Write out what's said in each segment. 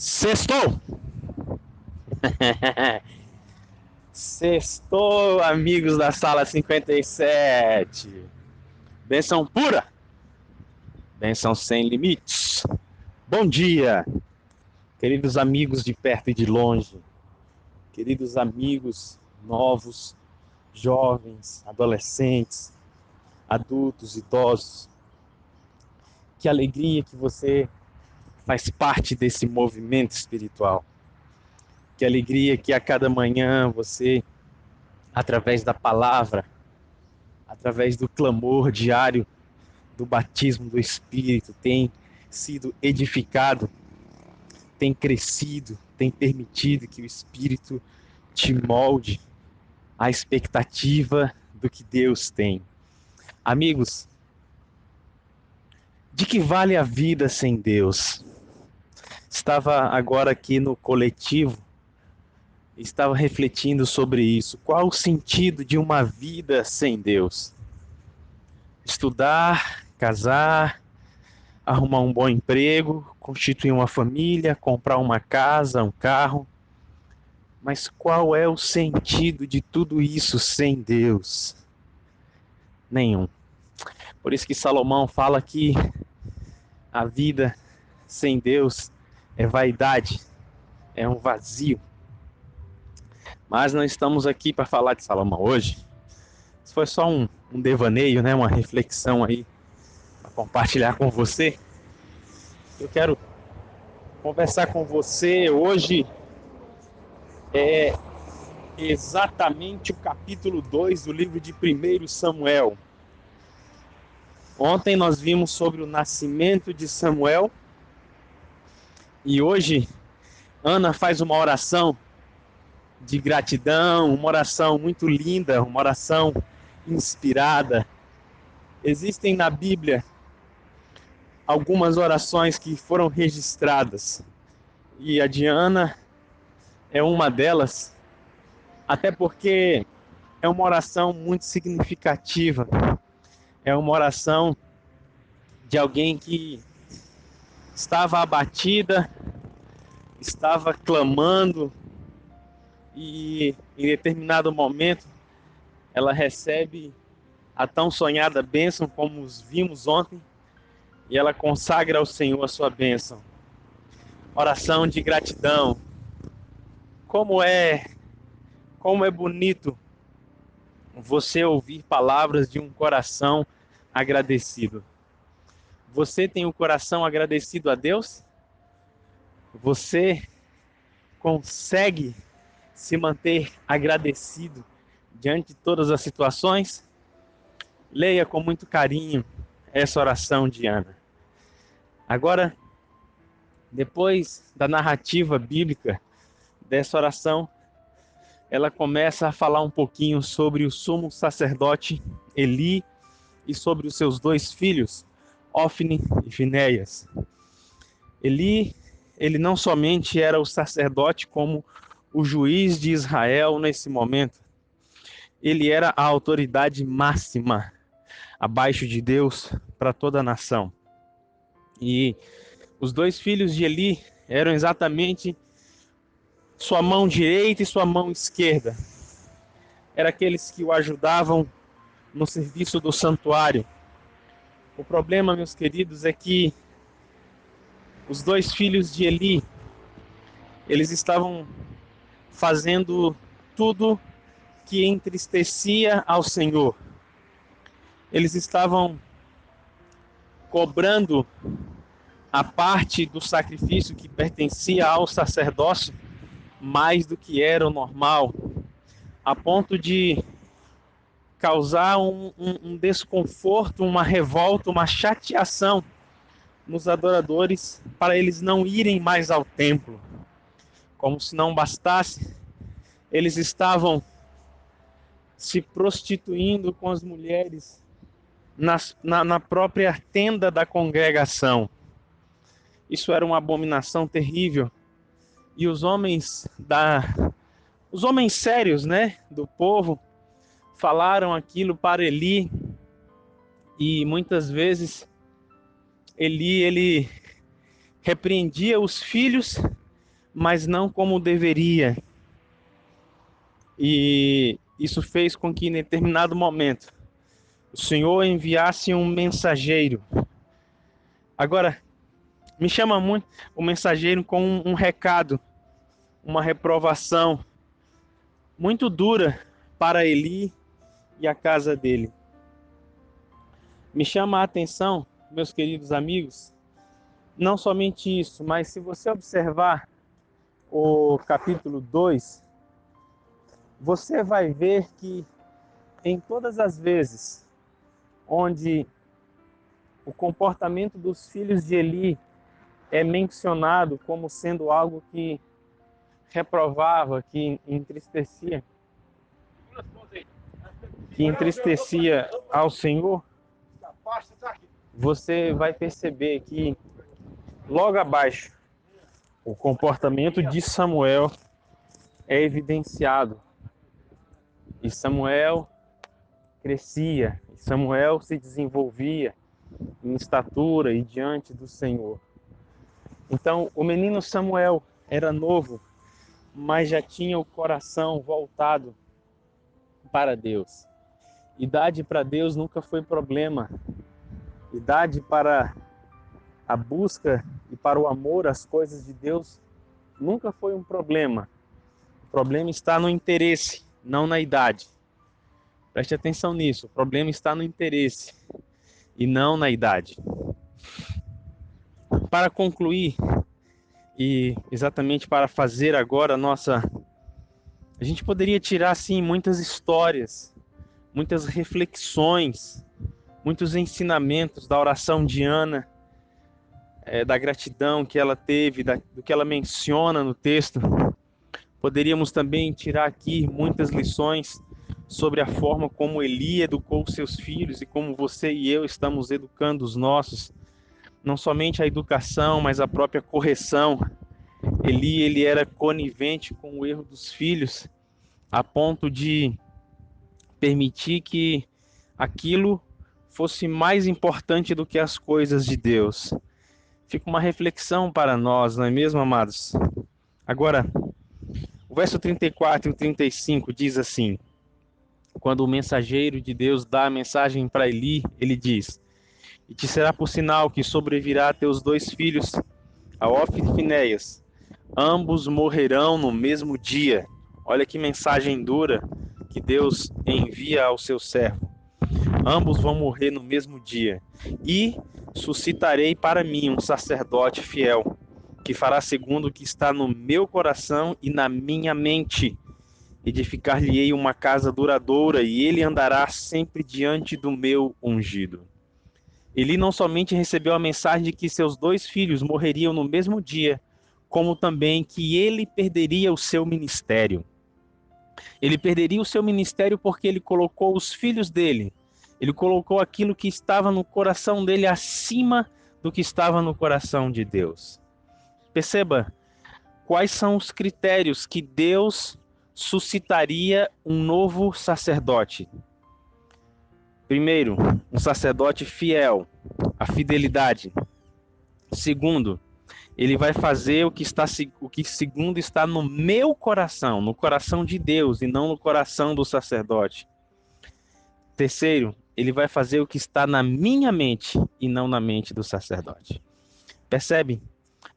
Sextou! Sextou, amigos da sala 57. Benção pura, benção sem limites. Bom dia, queridos amigos de perto e de longe, queridos amigos novos, jovens, adolescentes, adultos, idosos. Que alegria que você faz parte desse movimento espiritual. Que alegria que a cada manhã você, através da palavra, através do clamor diário do batismo do Espírito, tem sido edificado, tem crescido, tem permitido que o Espírito te molde à expectativa do que Deus tem. Amigos, de que vale a vida sem Deus? Estava agora aqui no coletivo, estava refletindo sobre isso. Qual o sentido de uma vida sem Deus? Estudar, casar, arrumar um bom emprego, constituir uma família, comprar uma casa, um carro. Mas qual é o sentido de tudo isso sem Deus? Nenhum. Por isso que Salomão fala que a vida sem Deus é vaidade, é um vazio. Mas não estamos aqui para falar de Salomão hoje. Isso foi só um devaneio, né? Uma reflexão aí para compartilhar com você. Eu quero conversar com você hoje exatamente o capítulo 2 do livro de 1 Samuel. Ontem nós vimos sobre o nascimento de Samuel e hoje Ana faz uma oração de gratidão, uma oração muito linda, uma oração inspirada. Existem na Bíblia algumas orações que foram registradas e a de Ana é uma delas, até porque é uma oração muito significativa. É uma oração de alguém que estava abatida, estava clamando e em determinado momento ela recebe a tão sonhada bênção, como vimos ontem, e ela consagra ao Senhor a sua bênção. Oração de gratidão. Como é bonito você ouvir palavras de um coração agradecido. Você tem o coração agradecido a Deus? Você consegue se manter agradecido diante de todas as situações? Leia com muito carinho essa oração de Ana. Agora, depois da narrativa bíblica dessa oração, ela começa a falar um pouquinho sobre o sumo sacerdote Eli e sobre os seus dois filhos, Ofni e Finéias. Eli, ele não somente era o sacerdote como o juiz de Israel nesse momento, ele era a autoridade máxima abaixo de Deus para toda a nação. E os dois filhos de Eli eram exatamente sua mão direita e sua mão esquerda. Eram aqueles que o ajudavam no serviço do santuário. O problema, meus queridos, é que os dois filhos de Eli, eles estavam fazendo tudo que entristecia ao Senhor. Eles estavam cobrando a parte do sacrifício que pertencia ao sacerdócio mais do que era o normal, a ponto de causar um desconforto, uma revolta, uma chateação nos adoradores para eles não irem mais ao templo. Como se não bastasse, eles estavam se prostituindo com as mulheres na própria tenda da congregação. Isso era uma abominação terrível. E os homens sérios, né, do povo, falaram aquilo para Eli, e muitas vezes ele repreendia os filhos mas não como deveria. E isso fez com que, em determinado momento, o Senhor enviasse um mensageiro. Agora, me chama muito o mensageiro com um recado, uma reprovação muito dura para Eli e a casa dele. Me chama a atenção, meus queridos amigos, não somente isso, mas se você observar o capítulo 2, você vai ver que em todas as vezes onde o comportamento dos filhos de Eli é mencionado como sendo algo que reprovava, que entristecia ao Senhor, você vai perceber que logo abaixo o comportamento de Samuel é evidenciado. E Samuel crescia, e Samuel se desenvolvia em estatura e diante do Senhor. Então, o menino Samuel era novo, mas já tinha o coração voltado para Deus. Idade para Deus nunca foi problema. Idade para a busca e para o amor às coisas de Deus nunca foi um problema. O problema está no interesse, não na idade. Preste atenção nisso. O problema está no interesse e não na idade. Para concluir, e exatamente para fazer agora a gente poderia tirar, sim, muitas histórias, muitas reflexões, muitos ensinamentos da oração de Ana, da gratidão que ela teve, do que ela menciona no texto. Poderíamos também tirar aqui muitas lições sobre a forma como Eli educou seus filhos e como você e eu estamos educando os nossos. Não somente a educação, mas a própria correção. Eli, ele era conivente com o erro dos filhos, a ponto de permitir que aquilo fosse mais importante do que as coisas de Deus. Fica uma reflexão para nós, não é mesmo, amados? Agora, o verso 34 e o 35 diz assim: quando o mensageiro de Deus dá a mensagem para Eli, ele diz: e te será por sinal que sobrevirá a teus 2 filhos, a Ofni e Finéias. Ambos morrerão no mesmo dia. Olha que mensagem dura que Deus envia ao seu servo. Ambos vão morrer no mesmo dia. E suscitarei para mim um sacerdote fiel, que fará segundo o que está no meu coração e na minha mente. Edificar-lhe-ei uma casa duradoura, e ele andará sempre diante do meu ungido. Eli não somente recebeu a mensagem de que seus 2 filhos morreriam no mesmo dia, como também que ele perderia o seu ministério. Ele perderia o seu ministério porque ele colocou os filhos dele, ele colocou aquilo que estava no coração dele acima do que estava no coração de Deus. Perceba quais são os critérios que Deus suscitaria um novo sacerdote. Primeiro, um sacerdote fiel, a fidelidade. Segundo, ele vai fazer o que segundo está no meu coração, no coração de Deus e não no coração do sacerdote. Terceiro, ele vai fazer o que está na minha mente e não na mente do sacerdote. Percebe?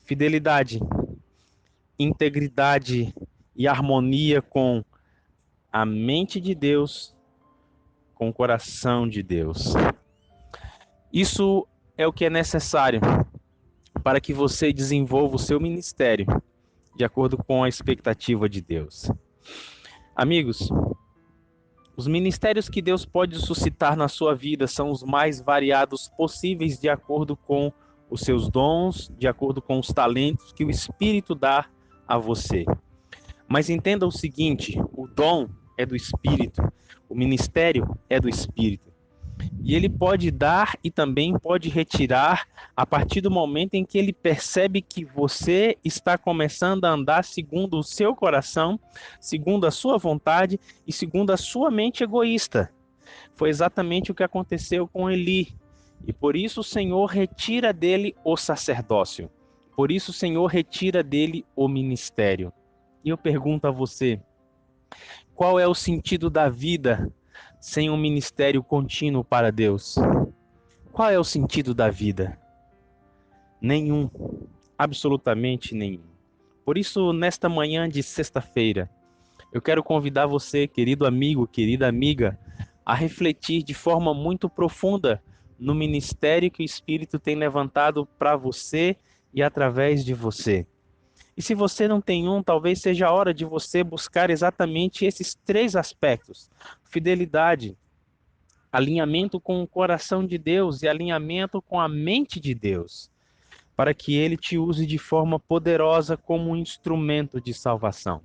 Fidelidade, integridade e harmonia com a mente de Deus, com o coração de Deus. Isso é o que é necessário para que você desenvolva o seu ministério de acordo com a expectativa de Deus. Amigos, os ministérios que Deus pode suscitar na sua vida são os mais variados possíveis de acordo com os seus dons, de acordo com os talentos que o Espírito dá a você. Mas entenda o seguinte, o dom é do Espírito, o ministério é do Espírito. E ele pode dar e também pode retirar a partir do momento em que ele percebe que você está começando a andar segundo o seu coração, segundo a sua vontade e segundo a sua mente egoísta. Foi exatamente o que aconteceu com Eli. E por isso o Senhor retira dele o sacerdócio. Por isso o Senhor retira dele o ministério. E eu pergunto a você, qual é o sentido da vida sem um ministério contínuo para Deus? Qual é o sentido da vida? Nenhum, absolutamente nenhum. Por isso, nesta manhã de sexta-feira, eu quero convidar você, querido amigo, querida amiga, a refletir de forma muito profunda no ministério que o Espírito tem levantado para você e através de você. E se você não tem um, talvez seja a hora de você buscar exatamente esses três aspectos: fidelidade, alinhamento com o coração de Deus e alinhamento com a mente de Deus, para que ele te use de forma poderosa como um instrumento de salvação.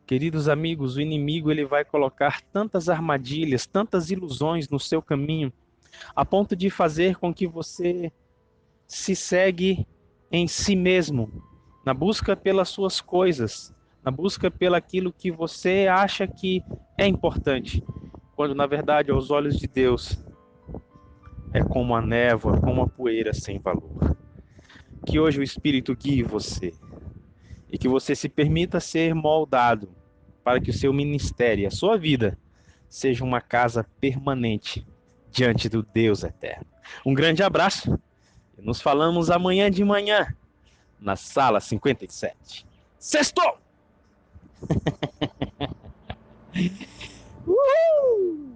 Queridos amigos, o inimigo ele vai colocar tantas armadilhas, tantas ilusões no seu caminho, a ponto de fazer com que você se segue em si mesmo, na busca pelas suas coisas, na busca pelaquilo que você acha que é importante, quando na verdade aos olhos de Deus é como a névoa, como a poeira sem valor. Que hoje o Espírito guie você e que você se permita ser moldado para que o seu ministério, a sua vida, seja uma casa permanente diante do Deus eterno. Um grande abraço e nos falamos amanhã de manhã na sala 57. Sextou! Uhul!